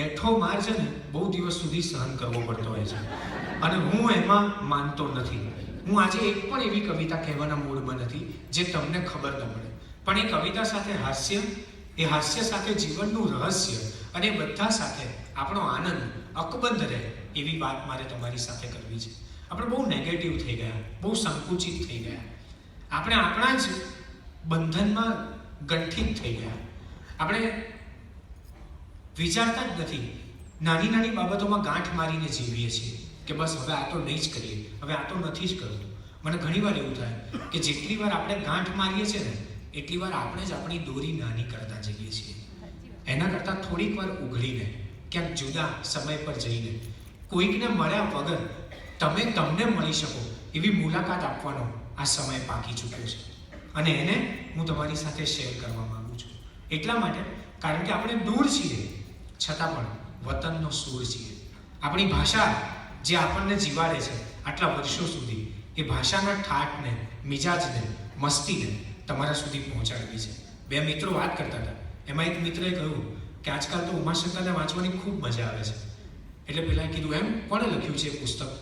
બેઠો માર છે ને બહુ દિવસ સુધી સહન કરવો પડતો હોય છે, અને હું એમાં માનતો નથી. હું આજે એક પણ એવી કવિતા કહેવાના મૂડમાં નથી જે તમને ખબર ન પડે, પણ એ કવિતા સાથે હાસ્ય, એ હાસ્ય સાથે જીવનનું રહસ્ય અને બધા સાથે આપણો આનંદ અકબંધ રહે એવી વાત મારે તમારી સાથે કરવી છે. આપણે બહુ નેગેટિવ થઈ ગયા, બહુ સંકુચિત થઈ ગયા, આપણે આપણા જ બંધનમાં ગંઠિત થઈ ગયા. આપણે વિચારતા જ નથી, નાની નાની બાબતોમાં ગાંઠ મારીને જીવીએ છીએ કે બસ હવે આ તો નહીં જ કરીએ, હવે આ તો નથી જ કરવું. મને ઘણી વાર એવું થાય કે જેટલી વાર આપણે ગાંઠ મારીએ છીએ ને એટલી વાર આપણે જ આપણી દોરી નાની કરતા જઈએ છીએ. એના કરતાં થોડીક વાર ઉઘડીને, ક્યાંક જુદા સમય પર જઈને, કોઈકને મળ્યા વગર તમને મળી શકો એવી મુલાકાત આપવાનો આ સમય પાકી ચૂક્યો છે, અને એને હું તમારી સાથે શેર કરવા માંગુ છું. એટલા માટે કારણ કે આપણે દૂર છીએ છતાં પણ વતનનો સૂર છીએ. આપણી ભાષા જે આપણને જીવાડે છે આટલા વર્ષો સુધી, એ ભાષાના ઠાઠને, મિજાજને, મસ્તીને તમારા સુધી પહોંચાડવી છે. બે મિત્રો વાત કરતા હતા, એમાં એક મિત્રએ કહ્યું કે આજકાલ તો ઉમાશંકરને વાંચવાની ખૂબ મજા આવે છે. એટલે પેલા કીધું, એમ કોણે લખ્યું છે એ પુસ્તક?